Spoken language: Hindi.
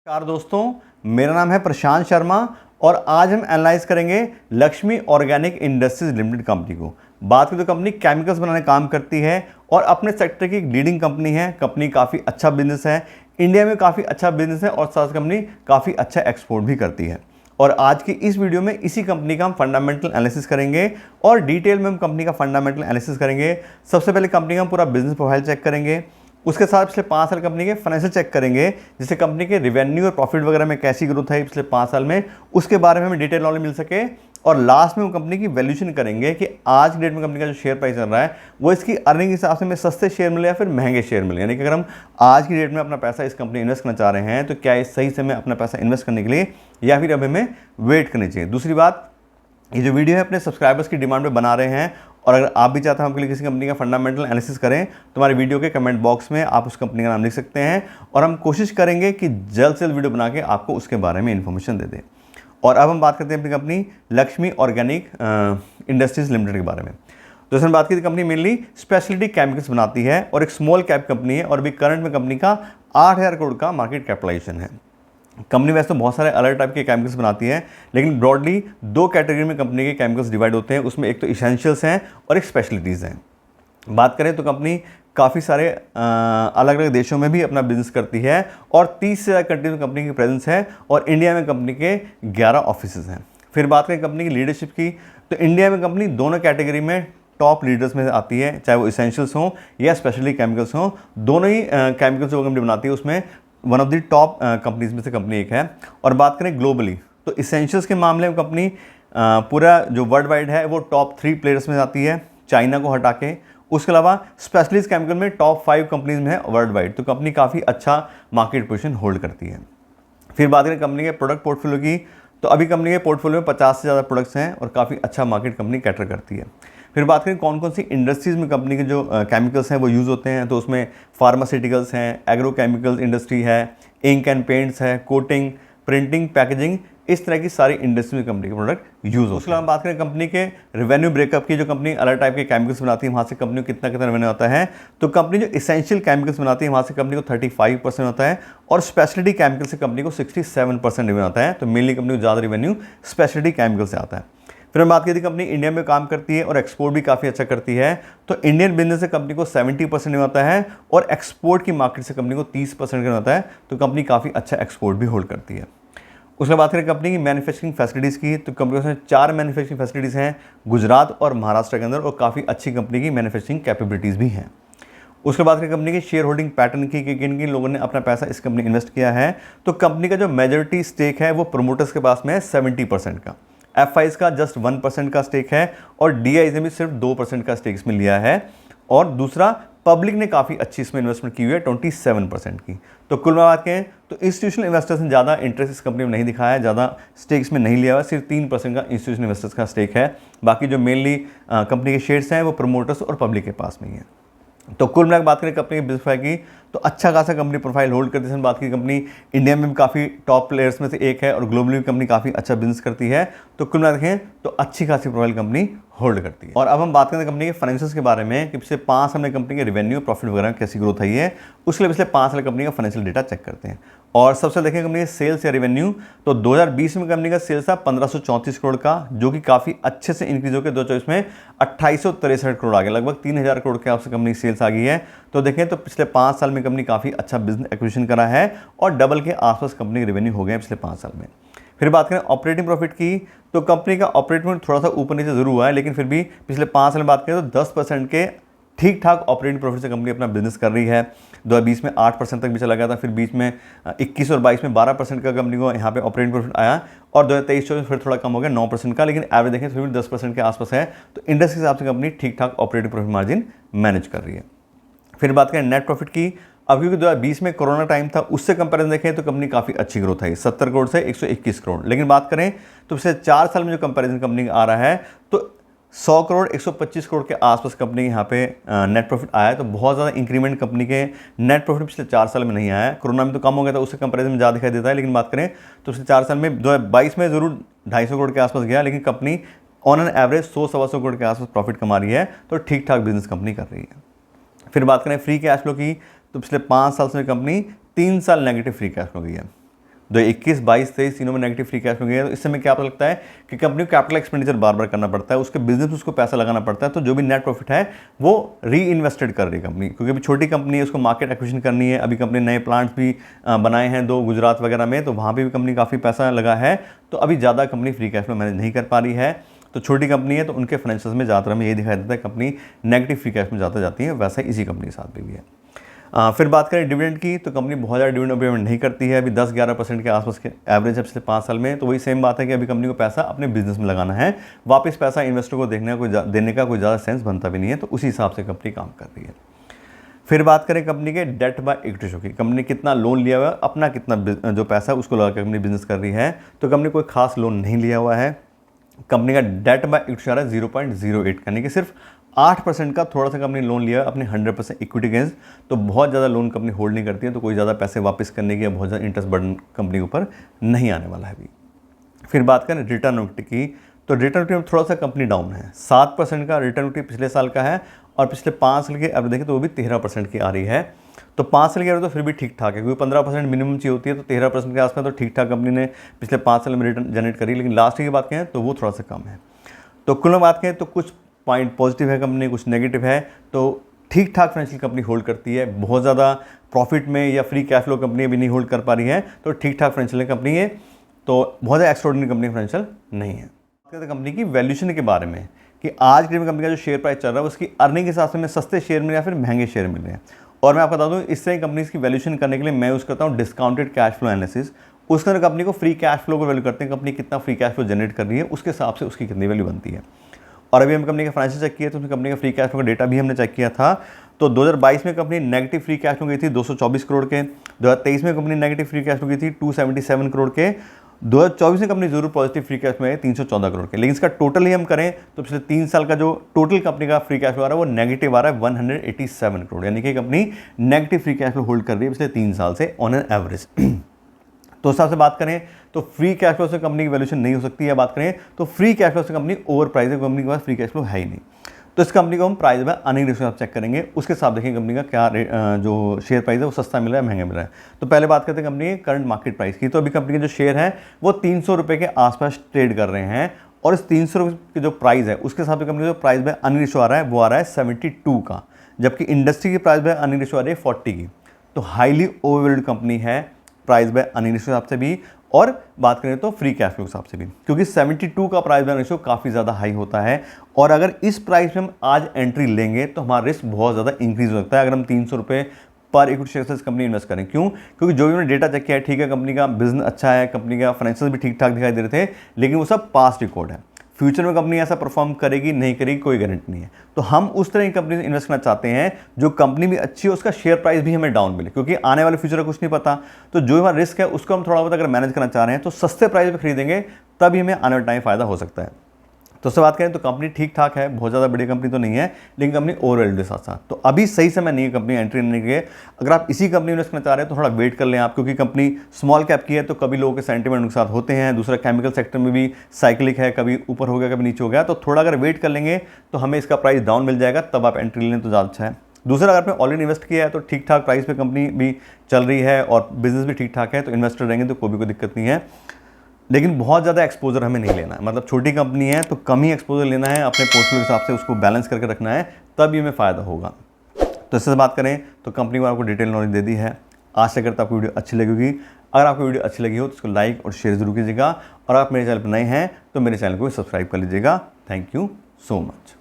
नमस्कार दोस्तों, मेरा नाम है प्रशांत शर्मा और आज हम एनालाइज करेंगे Lakshmi organic industries limited company को। बात करें तो कंपनी केमिकल्स बनाने काम करती है और अपने सेक्टर की एक लीडिंग कंपनी है। कंपनी काफ़ी अच्छा बिजनेस है, इंडिया में काफ़ी अच्छा बिजनेस है और साथ कंपनी काफ़ी अच्छा एक्सपोर्ट भी करती है। और आज की इस वीडियो में इसी कंपनी का हम फंडामेंटल एनालिसिस करेंगे और डिटेल में हम कंपनी का फंडामेंटल एनालिसिस करेंगे। सबसे पहले कंपनी का हम पूरा बिजनेस प्रोफाइल चेक करेंगे, उसके साथ पिछले 5 साल कंपनी के फाइनेंशियल चेक करेंगे, जिससे कंपनी के रेवेन्यू और प्रॉफिट वगैरह में कैसी ग्रोथ है पिछले 5 साल में, उसके बारे में हमें डिटेल नॉलेज मिल सके। और लास्ट में हम कंपनी की वैल्यूएशन करेंगे कि आज की डेट में कंपनी का जो शेयर प्राइस चल रहा है वो इसकी अर्निंग के हिसाब से हमें सस्ते शेयर मिले या फिर महंगे शेयर मिले। यानी कि अगर हम आज की डेट में अपना पैसा इस कंपनी इन्वेस्ट करना चाह रहे हैं तो क्या ये सही समय अपना पैसा इन्वेस्ट करने के लिए या फिर अब हमें वेट करनी चाहिए। दूसरी बात, ये जो वीडियो है अपने सब्सक्राइबर्स की डिमांड पे बना रहे हैं और अगर आप भी चाहते हैं आपके लिए किसी कंपनी का फंडामेंटल एनालिसिस करें तो हमारे वीडियो के कमेंट बॉक्स में आप उस कंपनी का नाम लिख सकते हैं और हम कोशिश करेंगे कि जल्द से जल्द वीडियो बना के आपको उसके बारे में इन्फॉर्मेशन दे दें। और अब हम बात करते हैं अपनी company Lakshmi organic industries limited के बारे में। तो इसमें बात की थी, कंपनी मेनली स्पेशलिटी केमिकल्स बनाती है और एक स्मॉल कैप कंपनी है और अभी करंट में कंपनी का 8,000 करोड़ का मार्केट कैपिटलाइजेशन है। कंपनी वैसे तो बहुत सारे अलग टाइप के केमिकल्स बनाती है, लेकिन ब्रॉडली 2 कैटेगरी में कंपनी के केमिकल्स डिवाइड होते हैं। उसमें एक तो इसेंशियल्स हैं और एक स्पेशलिटीज़ हैं। बात करें तो कंपनी काफ़ी सारे अलग अलग देशों में भी अपना बिजनेस करती है और 30 से ज़्यादा कंट्रीज में कंपनी की प्रेजेंस है और इंडिया में कंपनी के 11 ऑफिसेज हैं। फिर बात करें कंपनी की लीडरशिप की, तो इंडिया में कंपनी दोनों कैटेगरी में टॉप लीडर्स में आती है, चाहे वो इसेंशियल्स हों या स्पेशली केमिकल्स हों। दोनों ही केमिकल्स जो कंपनी बनाती है उसमें one of the top companies में से कंपनी एक है। और बात करें ग्लोबली तो इसेंशियल्स के मामले में कंपनी पूरा जो वर्ल्ड वाइड है वो टॉप 3 प्लेयर्स में आती है, चाइना को हटा के। उसके अलावा स्पेशलिस्ट केमिकल में टॉप 5 कंपनीज में है वर्ल्ड वाइड, तो कंपनी काफ़ी अच्छा मार्केट पोजीशन होल्ड करती है। फिर बात करें कंपनी के प्रोडक्ट पोर्टफोलियो की, तो अभी कंपनी के पोर्टफोलियो में 50 से ज़्यादा प्रोडक्ट्स हैं और काफ़ी अच्छा मार्केट कंपनी कैटर करती है। फिर बात करें कौन कौन सी इंडस्ट्रीज़ में कंपनी के जो केमिकल्स हैं वो यूज़ होते हैं, तो उसमें फार्मास्यूटिकल्स हैं, एग्रो केमिकल्स इंडस्ट्री है, इंक एंड पेंट्स है, कोटिंग, प्रिंटिंग, पैकेजिंग, इस तरह की सारी इंडस्ट्री में कंपनी के प्रोडक्ट यूज़ होते हैं। उसके अलावा बात करें कंपनी के रेवेन्यू ब्रेकअप की, जो कंपनी अलग टाइप के केमिकल्स बनाती है वहाँ से कंपनी को कितना कितना रेवेन्यू आता है, तो कंपनी जो इसेंशियल केमिकल्स बनाती है वहाँ से कंपनी को 35% होता है और स्पेशलिटी केमिकल से कंपनी को 67% रेवेन्यू आता है। तो मेनली कंपनी को ज़्यादा रेवेन्यू स्पेशलिटी केमिकल से आता है। फिर हम बात की थी कंपनी इंडिया में काम करती है और एक्सपोर्ट भी काफ़ी अच्छा करती है, तो इंडियन बिजनेस से कंपनी को 70% में आता है और एक्सपोर्ट की मार्केट से कंपनी को 30% में आता है, तो कंपनी काफ़ी अच्छा एक्सपोर्ट भी होल्ड करती है। उसके बाद करें कंपनी की मैन्युफैक्चरिंग फैसिलिटीज़ की, तो कंपनी में 4 मैन्युफैक्चरिंग फैसिलिटीज़ हैं गुजरात और महाराष्ट्र के अंदर और काफ़ी अच्छी कंपनी की मैन्युफैक्चरिंग कैपेबिलिटीज़ भी हैं। उसके बाद करें कंपनी की शेयर होल्डिंग पैटर्न की, कि किन किन लोगों ने अपना पैसा इस कंपनी इन्वेस्ट किया है, तो कंपनी का जो मेजॉरिटी स्टेक है वो प्रोमोटर्स के पास में है 70% का, एफआईज का जस्ट 1% का स्टेक है और डीआईज ने भी सिर्फ 2% का स्टेक इसमें लिया है। और दूसरा, पब्लिक ने काफ़ी अच्छी इसमें इन्वेस्टमेंट की हुई है 27% की। तो कुल मिला के तो इंस्टीट्यूशनल इन्वेस्टर्स ने ज़्यादा इंटरेस्ट इस कंपनी में नहीं दिखाया है, ज़्यादा स्टेक्स में नहीं लिया हुआ, सिर्फ 3% का इंस्टीट्यूशनल इन्वेस्टर्स का स्टेक है। बाकी जो मेनली कंपनी के शेयर्स हैं वो प्रमोटर्स और पब्लिक के पास में ही है। तो कुल मिलाकर बात करें कंपनी के बिजनेस प्रोफाइल की, तो अच्छा खासा कंपनी प्रोफाइल होल्ड करती है। बात की कंपनी इंडिया में भी काफ़ी टॉप प्लेयर्स में से एक है और ग्लोबली भी कंपनी काफ़ी अच्छा बिजनेस करती है। तो कुल मिला देखें तो अच्छी खासी प्रोफाइल कंपनी होल्ड करती है। और अब हम बात करते हैं कंपनी के फाइनेंशियल्स के बारे में कि पिछले 5 साल में कंपनी के रेवेन्यू प्रॉफिट वगैरह कैसी ग्रोथ आई है, उसके लिए पिछले 5 साल कंपनी का फाइनेंशियल डेटा चेक करते हैं। और सबसे देखें कंपनी के सेल्स या रेवेन्यू, तो 2020 में कंपनी का सेल्स था 1534 करोड़ का, जो कि काफ़ी अच्छे से इंक्रीज होकर 2024 में 2863 करोड़ आ गया, लगभग 3000 करोड़ के आपसे कंपनी सेल्स आ गई है। तो देखें तो पिछले 5 साल में कंपनी काफ़ी अच्छा बिजनेस एक्विजिशन करा है और डबल के आसपास कंपनी रेवेन्यू हो गए पिछले 5 साल में। फिर बात करें ऑपरेटिंग प्रॉफिट की, तो कंपनी का ऑपरेटिंग प्रॉफिट थोड़ा सा ऊपर नीचे जरूर हुआ है, लेकिन फिर भी पिछले 5 साल में बात करें तो 10% के ठीक ठाक ऑपरेटिंग प्रॉफिट से कंपनी अपना बिजनेस कर रही है। 2020 में 8% तक भी चला गया था, फिर बीच में 21 और 22 में 12% का कंपनी को यहाँ पे ऑपरेटिंग प्रॉफिट आया और 2023-24 में फिर थोड़ा कम हो गया 9% का, लेकिन एवरेज देखें फिर भी 10% के आसपास है। तो इंडस्ट्री के हिसाब से कंपनी ठीक ठाक ऑपरेटिंग प्रॉफिट मार्जिन मैनेज कर रही है। फिर बात करें नेट प्रॉफिट की, अब क्योंकि 2020 में कोरोना टाइम था उससे कंपैरिजन देखें तो कंपनी काफ़ी अच्छी ग्रोथ है, 70 करोड़ से 121 करोड़। लेकिन बात करें तो पिछले 4 साल में जो कंपैरिजन कंपनी का आ रहा है तो 100 करोड़ 125 करोड़ के आसपास कंपनी यहाँ पे नेट प्रॉफिट आया है। तो बहुत ज़्यादा इंक्रीमेंट कंपनी के नेट प्रॉफिट पिछले 4 साल में नहीं आया है। कोरोना में तो कम हो गया था, उससे कंपैरिजन में ज़्यादा दिखाई देता है। लेकिन बात करें तो पिछले 4 साल में 2022 में ज़रूर 250 करोड़ के आसपास गया, लेकिन company on an average 100-125 crore के आसपास प्रॉफिट कमा रही है। तो ठीक ठाक बिजनेस कंपनी कर रही है। फिर बात करें फ्री कैश फ्लो की, तो पिछले 5 साल से कंपनी 3 साल नेगेटिव फ्री कैश फ्लो गई है। 2021, 22, 23 तीनों में नेगेटिव फ्री कैश फ्लो गया। तो इस समय क्या पता लगता है कि कंपनी को कैपिटल एक्सपेंडिचर बार बार करना पड़ता है, उसके बिजनेस में उसको पैसा लगाना पड़ता है, तो जो भी नेट प्रॉफिट है वो री इन्वेस्टेड कर रही है कंपनी, क्योंकि अभी छोटी कंपनी है, उसको मार्केट एक्विजिशन करनी है। अभी कंपनी नए प्लांट्स भी बनाए हैं 2 गुजरात वगैरह में, तो वहाँ पर भी कंपनी काफ़ी पैसा लगा है, तो अभी ज़्यादा company free cash flow manage नहीं कर पा रही है। तो छोटी कंपनी है तो उनके फाइनेंशियल्स में ज़्यादातर हमें ये दिखाई देता है कंपनी नेगेटिव फ्री कैश में ज़्यादा जाती है, वैसा इसी कंपनी के साथ भी है। फिर बात करें डिविडेंड की, तो कंपनी बहुत ज़्यादा डिविडेंड पेमेंट नहीं करती है, अभी 10-11% के आसपास के एवरेज है पिछले 5 साल में। तो वही सेम बात है कि अभी कंपनी को पैसा अपने बिजनेस में लगाना है, वापस पैसा इन्वेस्टर को देने का कोई ज़्यादा सेंस बनता भी नहीं है, तो उसी हिसाब से कंपनी काम कर रही है। फिर बात करें कंपनी के डेट बाय इक्विटी रेशो की, कंपनी कितना लोन लिया हुआ है, अपना कितना जो पैसा है उसको लगा के कंपनी बिजनेस कर रही है। तो कंपनी कोई खास लोन नहीं लिया हुआ है, कंपनी का डेट बाय इक्विटी आ रहा है 0.08, यानी कि सिर्फ 8% का थोड़ा सा कंपनी लोन लिया अपने 100% इक्विटी अगेंस्ट। तो बहुत ज़्यादा लोन कंपनी होल्ड नहीं करती है, तो कोई ज़्यादा पैसे वापस करने की या बहुत ज़्यादा इंटरेस्ट बर्डन कंपनी के ऊपर नहीं आने वाला है अभी। फिर बात करें रिटर्न ऑन इक्विटी की, तो रिटर्न ऑन इक्विटी में थोड़ा सा कंपनी डाउन है, 7% का रिटर्न ऑन इक्विटी पिछले साल का है, और पिछले 5 साल के एवरेज देखें तो वो भी 13% की आ रही है। तो 5 साल के एवरेज तो फिर भी ठीक ठाक है, क्योंकि 15% मिनिमम चाहिए होती है, तो 13% के आसपास तो ठीक ठाक कंपनी ने पिछले 5 साल में रिटर्न जनरेट करी। लेकिन लास्ट की बात करें तो वो थोड़ा सा कम है। तो कुल में बात करें तो कुछ पॉइंट पॉजिटिव है कंपनी, कुछ नेगेटिव है। तो ठीक ठाक फाइनेंशियल कंपनी होल्ड करती है, बहुत ज़्यादा प्रॉफिट में या फ्री कैश फ्लो कंपनी अभी नहीं होल्ड कर पा रही है, तो ठीक ठाक फाइनेंशियल कंपनी है, तो बहुत ज़्यादा एक्स्ट्राऑर्डिनरी कंपनी फाइनेंशियल नहीं है। बात करते हैं कंपनी की वैल्यूएशन के बारे में कि आज के कंपनी का जो शेयर प्राइस चल रहा है उसकी अर्निंग के हिसाब से में सस्ते शेयर मिले या फिर महंगे शेयर मिल रहे हैं। और मैं आपको बता दूँ, इससे कंपनी की वैल्यूएशन करने के लिए मैं यूज़ करता हूँ डिस्काउंटेड कैश फ्लो एनालिसिस। उसके अंदर कंपनी को फ्री कैश फ्लो को वैल्यू करते हैं, कंपनी कितना फ्री कैश फ्लो जनरेट कर रही है उसके हिसाब से उसकी कितनी वैल्यू बनती है। और अभी हम कंपनी का फाइनेंशियल चेक किया तो उसमें कंपनी का फ्री कैश फ्लो का डेटा भी हमने चेक किया था। तो 2022 में company negative free cash flow गई थी 224 करोड़ के, 2023 में company negative free cash flow गई थी 277 करोड़ के, 2024 में कंपनी जरूर पॉजिटिव फ्री कैश फ्लो है 314 करोड़ के। लेकिन इसका टोटल ही हम करें तो पिछले 3 साल का जो टोटल कंपनी का फ्री कैश फ्लो आ रहा है वो नेगेटिव आ रहा है 187 करोड़, यानी कि company negative free cash flow hold कर रही है पिछले 3 साल से ऑन एन एवरेज। तो उस हिसाब से बात करें तो फ्री कैश फ्लो से कंपनी की वैल्यूएशन नहीं हो सकती है। बात करें तो फ्री कैश फ्लो से कंपनी ओवर प्राइस है, कंपनी के पास फ्री कैश फ्लो है ही नहीं। तो इस कंपनी को हम प्राइस में अर्निंग रेशियो आप चेक करेंगे, उसके साथ देखेंगे कंपनी का क्या जो शेयर प्राइस है वो सस्ता मिल रहा है महंगा मिल रहा है। तो पहले बात करते हैं कंपनी के करंट मार्केट प्राइस की। तो अभी कंपनी के जो शेयर है वो 300 रुपये के आसपास ट्रेड कर रहे हैं, और इस 300 रुपये की जो प्राइस है उसके हिसाब से कंपनी जो प्राइस में अर्निंग रेशियो आ रहा है वो आ रहा है 72 का, जबकि इंडस्ट्री की प्राइस में अर्निंग रेशियो आ रही है 40 की। तो हाईली ओवरवैल्यूड कंपनी है प्राइस बाय अर्निंग रेशियो हिसाब से भी, और बात करें तो फ्री कैश फ्लो के हिसाब से भी, क्योंकि 72 का प्राइस बाय रेशियो काफ़ी ज़्यादा हाई होता है। और अगर इस प्राइस में हम आज एंट्री लेंगे तो हमारा रिस्क बहुत ज़्यादा इंक्रीज हो सकता है अगर हम 300 रुपये पर इक्विटी शेयर से कंपनी इन्वेस्ट करें। क्यों? क्योंकि जो भी मैंने डेटा चेक किया है, ठीक है कंपनी का बिजनेस अच्छा है, कंपनी का फाइनेंशियल भी ठीक ठाक दिखाई दे रहे थे, लेकिन वो सब पास्ट रिकॉर्ड है। फ्यूचर में कंपनी ऐसा परफॉर्म करेगी नहीं करेगी कोई गारंटी नहीं है। तो हम उस तरह की कंपनी में इन्वेस्ट करना चाहते हैं जो कंपनी भी अच्छी हो, उसका शेयर प्राइस भी हमें डाउन मिले, क्योंकि आने वाले फ्यूचर का कुछ नहीं पता। तो जो हमारा रिस्क है उसको हम थोड़ा बहुत अगर मैनेज करना चाह रहे हैं तो सस्ते प्राइस पर खरीदेंगे, तभी हमें आने वाले टाइम फायदा हो सकता है। तो उससे बात करें तो कंपनी ठीक ठाक है, बहुत ज़्यादा बड़ी कंपनी तो नहीं है, लेकिन कंपनी ओवरऑल के साथ साथ तो अभी सही समय नहीं है कंपनी एंट्री लेने के। अगर आप इसी कंपनी में इन्वेस्ट करना चाह रहे हैं तो थोड़ा वेट कर लें आप, क्योंकि कंपनी स्मॉल कैप की है तो कभी लोगों के सेंटिमेंट उनके साथ होते हैं। दूसरा केमिकल सेक्टर में भी साइक्लिक है, कभी ऊपर हो गया कभी नीचे हो गया, तो थोड़ा अगर वेट कर लेंगे तो हमें इसका प्राइस डाउन मिल जाएगा, तब आप एंट्री लें तो ज़्यादा अच्छा है। दूसरा, अगर आपने ऑलरेडी इन्वेस्ट किया है तो ठीक ठाक प्राइस पे कंपनी भी चल रही है और बिजनेस भी ठीक ठाक है, तो इन्वेस्टर रहेंगे तो कोई दिक्कत नहीं है। लेकिन बहुत ज़्यादा एक्सपोजर हमें नहीं लेना है, मतलब छोटी कंपनी है तो कम ही एक्सपोजर लेना है, अपने पोर्टफोलियो के हिसाब से उसको बैलेंस करके रखना है, तब ये हमें फ़ायदा होगा। तो इससे बात करें तो कंपनी को आपको डिटेल नॉलेज दे दी है। आशा करता आपको वीडियो अच्छी लगेगी। अगर आपको वीडियो अच्छी लगी हो तो इसको लाइक और शेयर जरूर कीजिएगा, और आप मेरे चैनल पर नए हैं तो मेरे चैनल को सब्सक्राइब कर लीजिएगा। Thank you so much.